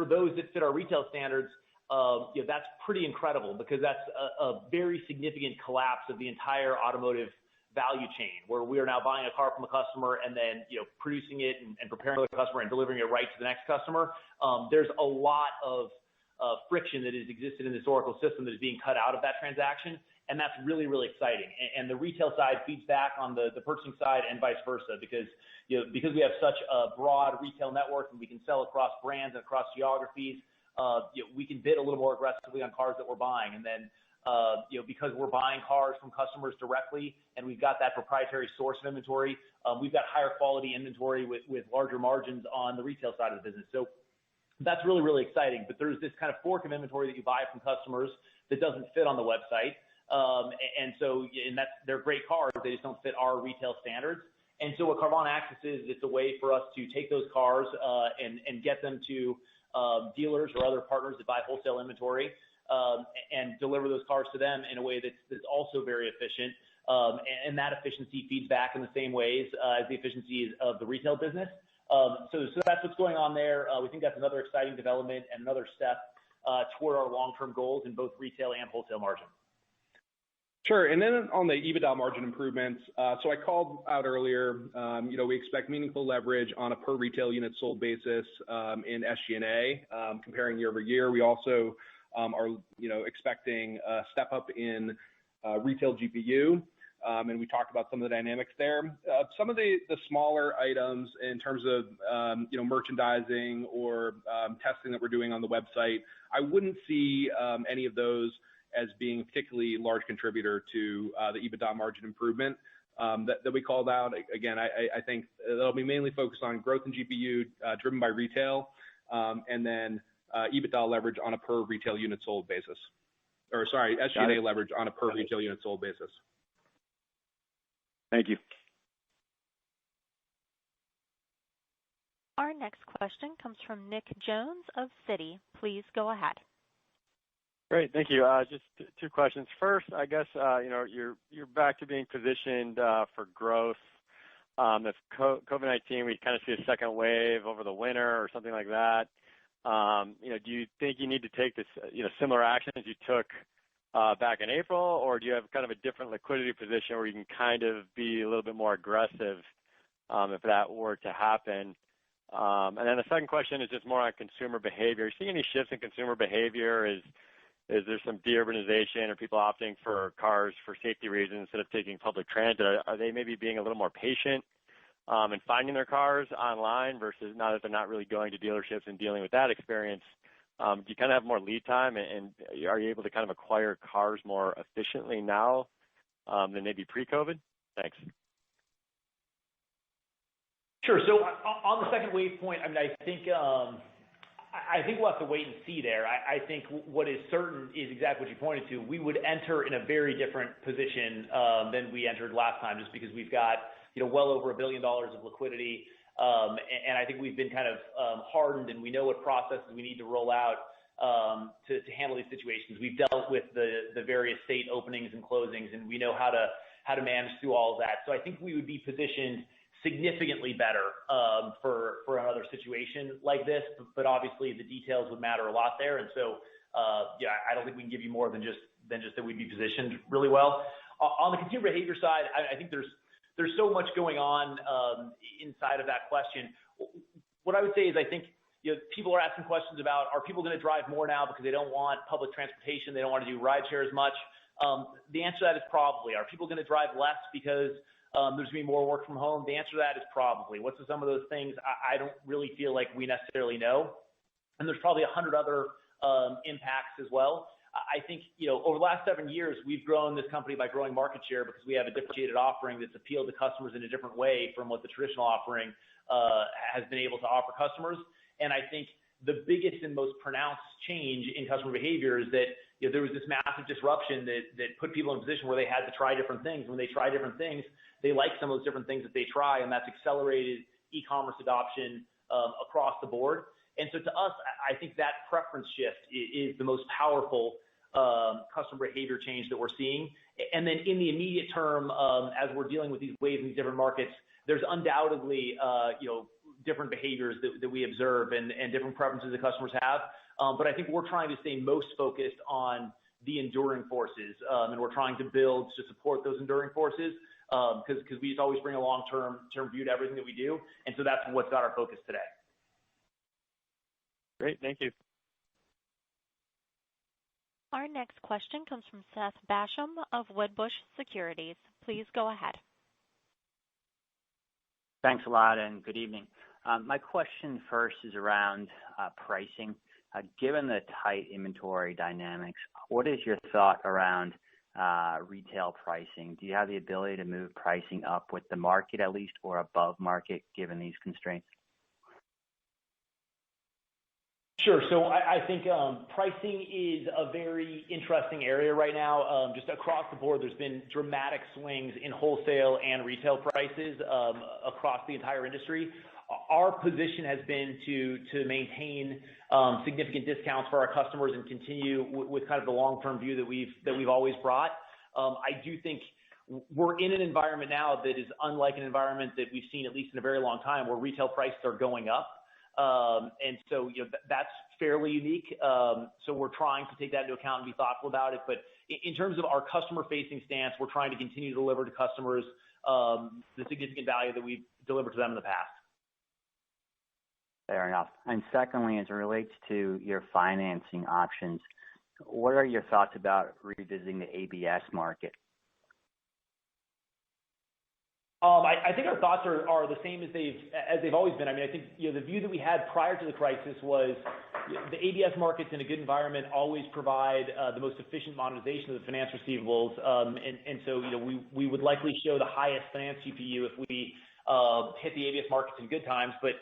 For those that fit our retail standards, that's pretty incredible because that's a very significant collapse of the entire automotive value chain, where we are now buying a car from a customer and then producing it and preparing for the customer and delivering it right to the next customer. There's a lot of friction that has existed in the historical system that is being cut out of that transaction, and that's really, really exciting. And the retail side feeds back on the purchasing side and vice versa because we have such a broad retail network and we can sell across brands and across geographies. We can bid a little more aggressively on cars that we're buying, and then because we're buying cars from customers directly and we've got that proprietary source of inventory, we've got higher quality inventory with larger margins on the retail side of the business. So that's really, really exciting. But there's this kind of fork of inventory that you buy from customers that doesn't fit on the website. They're great cars, they just don't fit our retail standards. And so what Carvana Access is, it's a way for us to take those cars and get them to dealers or other partners that buy wholesale inventory, and deliver those cars to them in a way that's also very efficient. And that efficiency feeds back in the same ways as the efficiencies of the retail business. So that's what's going on there. We think that's another exciting development and another step toward our long-term goals in both retail and wholesale margin. Sure. And then on the Ebitda margin improvements, so I called out earlier, we expect meaningful leverage on a per retail unit sold basis in SG&A comparing year over year. We also are expecting a step up in retail GPU, and we talked about some of the dynamics there. Some of the smaller items in terms of merchandising or testing that we're doing on the website, I wouldn't see any of those as being a particularly large contributor to the Ebitda margin improvement that we called out. Again, I think that'll be mainly focused on growth in GPU driven by retail, and then Ebitda leverage on a per retail unit sold basis. Or sorry, SG&A leverage on a per retail unit sold basis. Thank you. Our next question comes from Nick Jones of Citi. Please go ahead. Great, thank you. Just two questions. First, I guess you're back to being positioned for growth. If COVID-19, we kind of see a second wave over the winter or something like that. Do you think you need to take this, similar action as you took back in April, or do you have kind of a different liquidity position where you can kind of be a little bit more aggressive if that were to happen? And then the second question is just more on consumer behavior. Are you seeing any shifts in consumer behavior? Is there some de-urbanization or people opting for cars for safety reasons instead of taking public transit? Are they maybe being a little more patient and finding their cars online versus now that they're not really going to dealerships and dealing with that experience? Do you kind of have more lead time, and are you able to kind of acquire cars more efficiently now than maybe pre-COVID? Thanks. Sure. So on the second wave point, I think we'll have to wait and see there. I think what is certain is exactly what you pointed to. We would enter in a very different position than we entered last time, just because we've got well over $1 billion of liquidity, and I think we've been kind of hardened, and we know what processes we need to roll out to handle these situations. We've dealt with the various state openings and closings, and we know how to manage through all of that. So I think we would be positioned significantly better for another situation like this, but obviously the details would matter a lot there. And so, I don't think we can give you more than just that we'd be positioned really well. On the consumer behavior side, I think there's so much going on inside of that question. What I would say is I think people are asking questions about, are people going to drive more now because they don't want public transportation, they don't want to do rideshare as much? The answer to that is probably. Are people going to drive less because there's going to be more work from home? The answer to that is probably. What's some of those things? I don't really feel like we necessarily know. And there's probably 100 other impacts as well. I think, over the last 7 years, we've grown this company by growing market share because we have a differentiated offering that's appealed to customers in a different way from what the traditional offering has been able to offer customers. And I think the biggest and most pronounced change in customer behavior is that there was this massive disruption that put people in a position where they had to try different things. When they try different things, they like some of those different things that they try, and that's accelerated e-commerce adoption across the board. And so to us, I think that preference shift is the most powerful customer behavior change that we're seeing. And then in the immediate term, as we're dealing with these waves in these different markets, there's undoubtedly different behaviors that we observe and different preferences that customers have. But I think we're trying to stay most focused on the enduring forces, and we're trying to build to support those enduring forces because we just always bring a long-term view to everything that we do. And so that's what's got our focus today. Great, thank you. Our next question comes from Seth Basham of Wedbush Securities. Please go ahead. Thanks a lot and good evening. My question first is around pricing. Given the tight inventory dynamics, what is your thought around retail pricing? Do you have the ability to move pricing up with the market at least or above market given these constraints? Sure. So I think pricing is a very interesting area right now. Just across the board, there's been dramatic swings in wholesale and retail prices across the entire industry. Our position has been to maintain significant discounts for our customers and continue with kind of the long-term view that we've always brought. I do think we're in an environment now that is unlike an environment that we've seen at least in a very long time, where retail prices are going up. And so, that's fairly unique. So we're trying to take that into account and be thoughtful about it. But in terms of our customer-facing stance, we're trying to continue to deliver to customers the significant value that we've delivered to them in the past. Fair enough. And secondly, as it relates to your financing options, what are your thoughts about revisiting the ABS market? I think our thoughts are the same as they've always been. I mean, I think the view that we had prior to the crisis was the ABS markets in a good environment always provide the most efficient monetization of the finance receivables, and so we would likely show the highest finance GPU if we hit the ABS markets in good times, but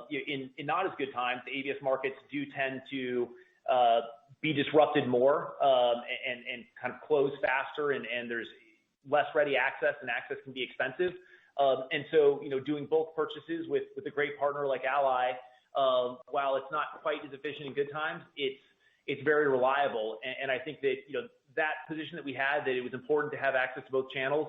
in not as good times, the ABS markets do tend to be disrupted more and kind of close faster, and there's less ready access, and access can be expensive. And so, doing bulk purchases with a great partner like Ally, while it's not quite as efficient in good times, it's very reliable. And I think that, that position that we had, that it was important to have access to both channels,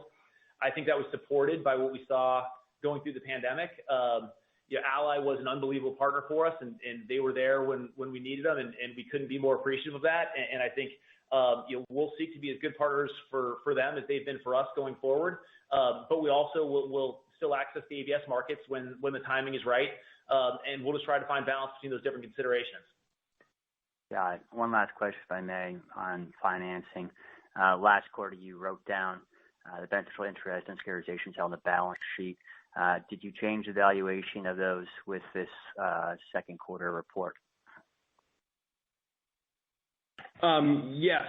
I think that was supported by what we saw going through the pandemic. Ally was an unbelievable partner for us, and they were there when we needed them, and we couldn't be more appreciative of that. And I think we'll seek to be as good partners for them as they've been for us going forward. But we also will still access the ABS markets when the timing is right. And we'll just try to find balance between those different considerations. Got it. One last question, if I may, on financing. Last quarter, you wrote down the beneficial interest and securitizations held on the balance sheet. Did you change the valuation of those with this second quarter report? Yes,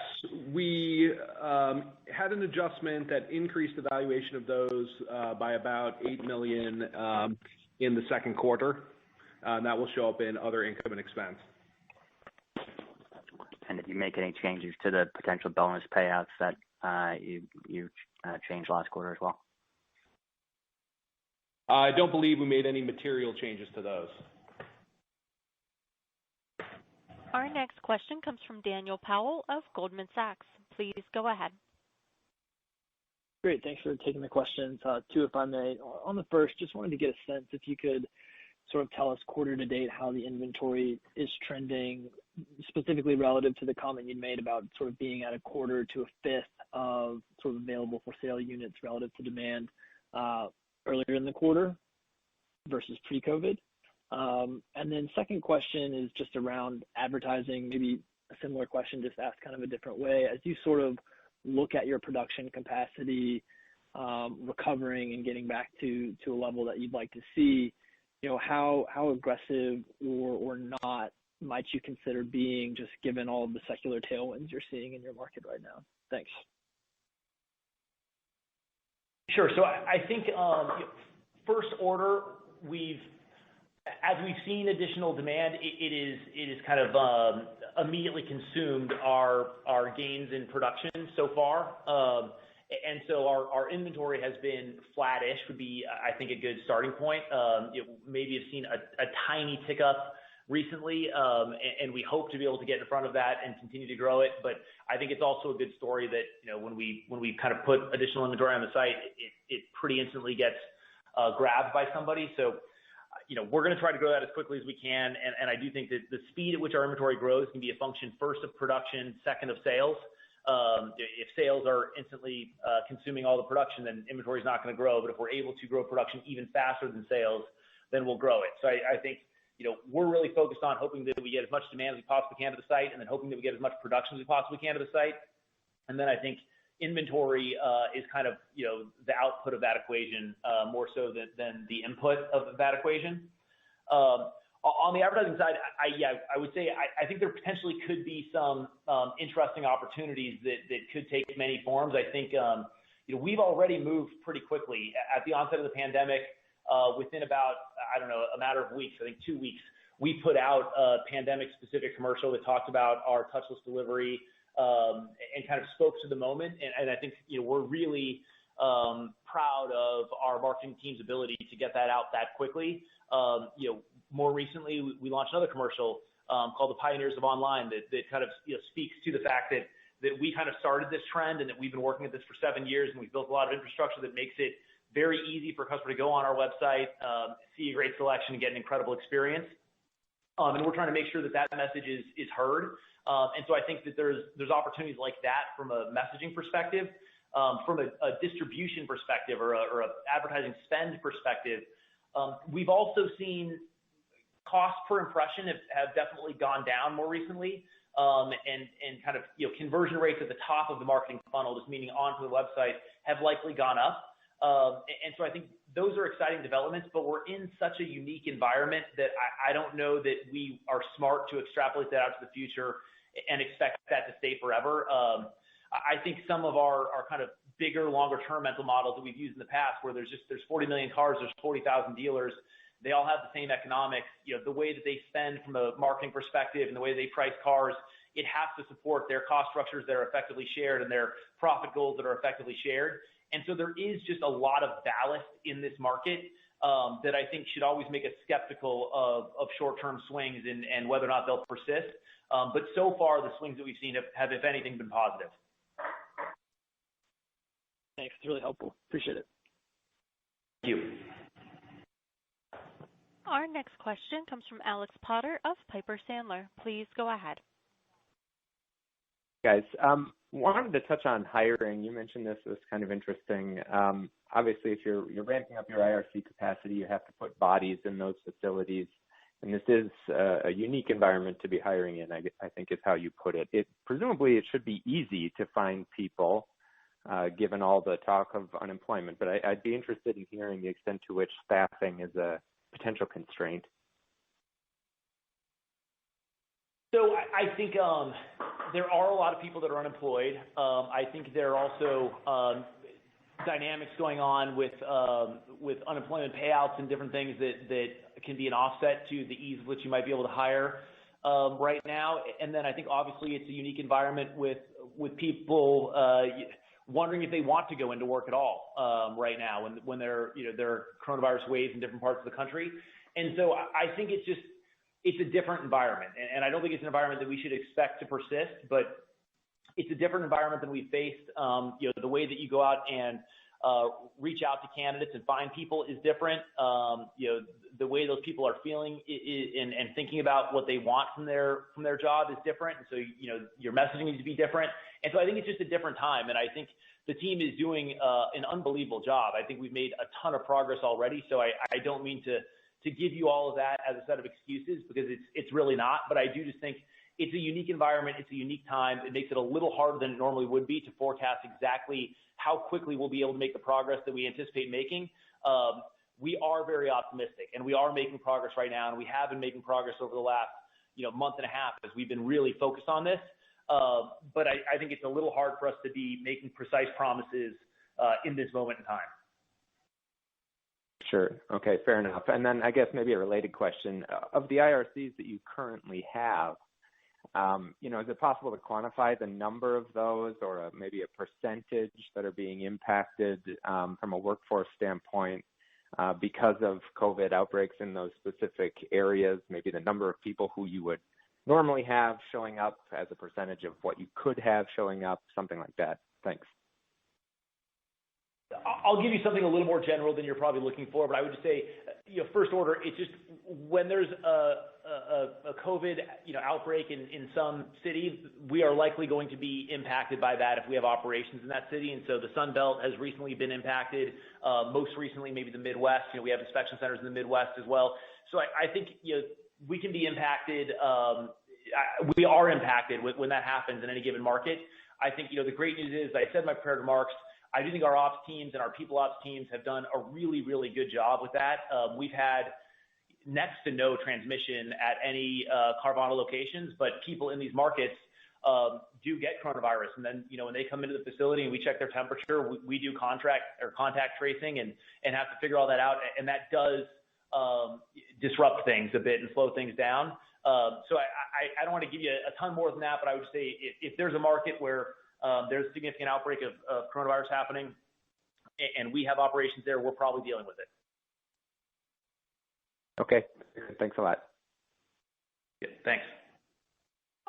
we had an adjustment that increased the valuation of those by about $8 million in the second quarter. That will show up in other income and expense. And did you make any changes to the potential bonus payouts that you changed last quarter as well? I don't believe we made any material changes to those. Our next question comes from Daniel Powell of Goldman Sachs. Please go ahead. Great. Thanks for taking the questions. Two, if I may. On the first, just wanted to get a sense if you could sort of tell us quarter to date how the inventory is trending, specifically relative to the comment you made about sort of being at a quarter to a fifth of sort of available for sale units relative to demand earlier in the quarter versus pre-COVID. And then second question is just around advertising, maybe a similar question, just asked kind of a different way. As you sort of look at your production capacity recovering and getting back to a level that you'd like to see, how aggressive or not might you consider being, just given all of the secular tailwinds you're seeing in your market right now? Thanks. Sure. So I think first order, as we've seen additional demand, it is kind of immediately consumed our gains in production so far. And so our inventory has been flattish, would be, I think, a good starting point. Maybe have seen a tiny tick up recently, and we hope to be able to get in front of that and continue to grow it. But I think it's also a good story that, when we kind of put additional inventory on the site, it pretty instantly gets grabbed by somebody. So, we're going to try to grow that as quickly as we can. And I do think that the speed at which our inventory grows can be a function first of production, second of sales. If sales are instantly consuming all the production, then inventory is not going to grow. But if we're able to grow production even faster than sales, then we'll grow it. So I think, we're really focused on hoping that we get as much demand as we possibly can to the site, and then hoping that we get as much production as we possibly can to the site. And then I think inventory is kind of, the output of that equation more so than the input of that equation. On the advertising side, I would say I think there potentially could be some interesting opportunities that could take many forms. I think we've already moved pretty quickly. At the onset of the pandemic, within about, a matter of weeks, I think 2 weeks, we put out a pandemic-specific commercial that talked about our touchless delivery and kind of spoke to the moment. And I think we're really proud of our marketing team's ability to get that out that quickly. More recently, we launched another commercial called The Pioneers of Online that kind of speaks to the fact that we kind of started this trend and that we've been working at this for 7 years, and we've built a lot of infrastructure that makes it very easy for a customer to go on our website, see a great selection, and get an incredible experience. And we're trying to make sure that message is heard. And so I think that there's opportunities like that from a messaging perspective. From a distribution perspective or a advertising spend perspective, we've also seen costs per impression have definitely gone down more recently, and kind of conversion rates at the top of the marketing funnel, just meaning onto the website, have likely gone up. And so I think those are exciting developments, but we're in such a unique environment that I don't know that we are smart to extrapolate that out to the future and expect that to stay forever. I think some of our kind of bigger, longer-term mental models that we've used in the past, where there's 40 million cars, there's 40,000 dealers, they all have the same economics. The way that they spend from a marketing perspective and the way they price cars, it has to support their cost structures that are effectively shared and their profit goals that are effectively shared. And so there is just a lot of ballast in this market that I think should always make us skeptical of short-term swings and whether or not they'll persist. But so far, the swings that we've seen have, if anything, been positive. Thanks. It's really helpful. Appreciate it. Thank you. Our next question comes from Alex Potter of Piper Sandler. Please go ahead. Guys, wanted to touch on hiring. You mentioned this was kind of interesting. Obviously, if you're ramping up your IRC capacity, you have to put bodies in those facilities. And this is a unique environment to be hiring in, I think is how you put it. Presumably, it should be easy to find people, given all the talk of unemployment. But I'd be interested in hearing the extent to which staffing is a potential constraint. So I think there are a lot of people that are unemployed. I think there are also dynamics going on with unemployment payouts and different things that can be an offset to the ease with which you might be able to hire right now. And then I think obviously it's a unique environment with people wondering if they want to go into work at all right now when there are coronavirus waves in different parts of the country. And so I think it's a different environment. And I don't think it's an environment that we should expect to persist, but it's a different environment than we faced. The way that you go out and reach out to candidates and find people is different. The way those people are feeling and thinking about what they want from their job is different. And so, your messaging needs to be different. And so I think it's just a different time. And I think the team is doing an unbelievable job. I think we've made a ton of progress already. So I don't mean to give you all of that as a set of excuses, because it's really not. But I do just think it's a unique environment. It's a unique time. It makes it a little harder than it normally would be to forecast exactly how quickly we'll be able to make the progress that we anticipate making. We are very optimistic, and we are making progress right now, and we have been making progress over the last month and a half as we've been really focused on this. But I think it's a little hard for us to be making precise promises in this moment in time. Sure. Okay, fair enough. And then I guess maybe a related question. Of the IRCs that you currently have, Is it possible to quantify the number of those or maybe a percentage that are being impacted from a workforce standpoint because of COVID outbreaks in those specific areas, maybe the number of people who you would normally have showing up as a percentage of what you could have showing up, something like that? Thanks. I'll give you something a little more general than you're probably looking for, but I would just say, first order, it's just when there's a COVID, outbreak in some city, we are likely going to be impacted by that if we have operations in that city. And so the Sun Belt has recently been impacted. Most recently, maybe the Midwest. We have inspection centers in the Midwest as well. So I think we can be impacted. We are impacted when that happens in any given market. I think the great news is, I said in my prepared remarks, I do think our ops teams and our people ops teams have done a really, really good job with that. We've had next to no transmission at any Carvana locations, but people in these markets do get coronavirus. And then, when they come into the facility and we check their temperature, we do contact tracing and have to figure all that out. And that does disrupt things a bit and slow things down. So I don't want to give you a ton more than that, but I would say if there's a market where there's a significant outbreak of coronavirus happening and we have operations there, we're probably dealing with it. Okay. Thanks a lot. Yeah, thanks.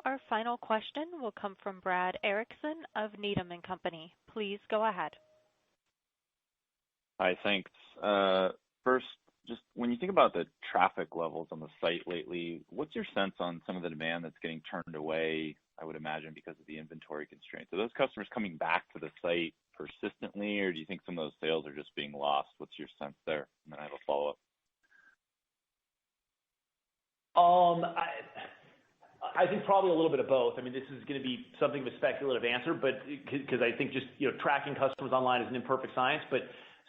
Our final question will come from Brad Erickson of Needham & Company. Please go ahead. Hi, thanks. First, just when you think about the traffic levels on the site lately, what's your sense on some of the demand that's getting turned away, I would imagine, because of the inventory constraints? Are those customers coming back to the site persistently, or do you think some of those sales are just being lost? What's your sense there? And then I have a follow-up. I think probably a little bit of both. I mean, this is going to be something of a speculative answer, but because I think just tracking customers online is an imperfect science, but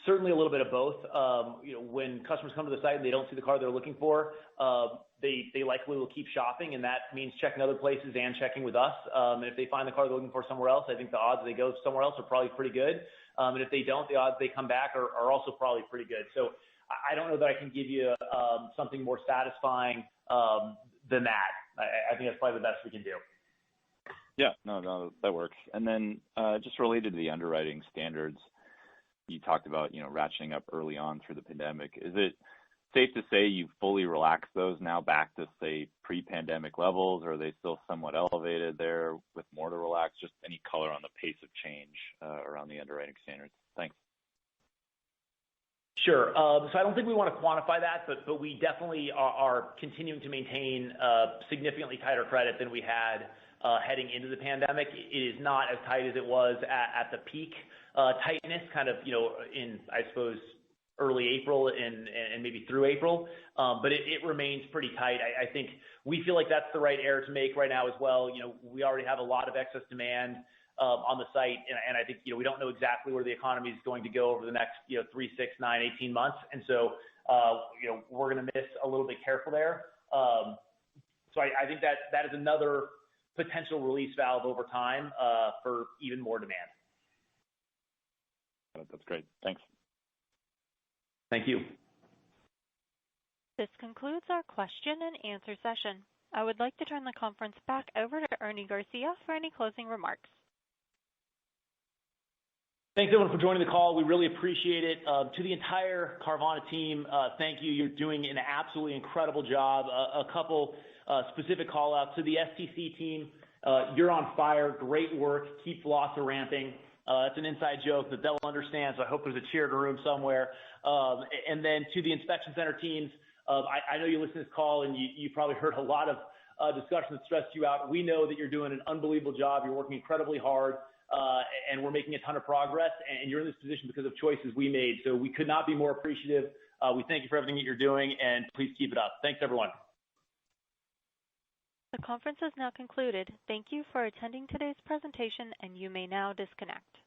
certainly a little bit of both. When customers come to the site and they don't see the car they're looking for, they likely will keep shopping, and that means checking other places and checking with us. And if they find the car they're looking for somewhere else, I think the odds they go somewhere else are probably pretty good. And if they don't, the odds they come back are also probably pretty good. So I don't know that I can give you something more satisfying than that. I think that's probably the best we can do. Yeah, no, that works. And then just related to the underwriting standards, you talked about, ratcheting up early on through the pandemic. Is it safe to say you've fully relaxed those now back to, say, pre-pandemic levels, or are they still somewhat elevated there with more to relax? Just any color on the pace of change around the underwriting standards. Thanks. Sure. So I don't think we want to quantify that, but we definitely are continuing to maintain significantly tighter credit than we had heading into the pandemic. It is not as tight as it was at the peak tightness, kind of, in, I suppose, early April and maybe through April. But it remains pretty tight. I think we feel like that's the right error to make right now as well. We already have a lot of excess demand on the site, and I think we don't know exactly where the economy is going to go over the next 3, 6, 9, 18 months, and so we're going to miss a little bit careful there. So I think that is another potential release valve over time for even more demand. That's great. Thanks. Thank you. This concludes our question and answer session. I would like to turn the conference back over to Ernie Garcia for any closing remarks. Thanks, everyone, for joining the call. We really appreciate it. To the entire Carvana team, thank you. You're doing an absolutely incredible job. A couple specific call-outs. To the STC team, you're on fire. Great work. Keep Velocity ramping. It's an inside joke that they'll understand, so I hope there's a cheer in the room somewhere. And then to the inspection center teams, I know you listen to this call and you probably heard a lot of discussion that stressed you out. We know that you're doing an unbelievable job. You're working incredibly hard, and we're making a ton of progress, and you're in this position because of choices we made. So we could not be more appreciative. We thank you for everything that you're doing, and please keep it up. Thanks, everyone. The conference is now concluded. Thank you for attending today's presentation, and you may now disconnect.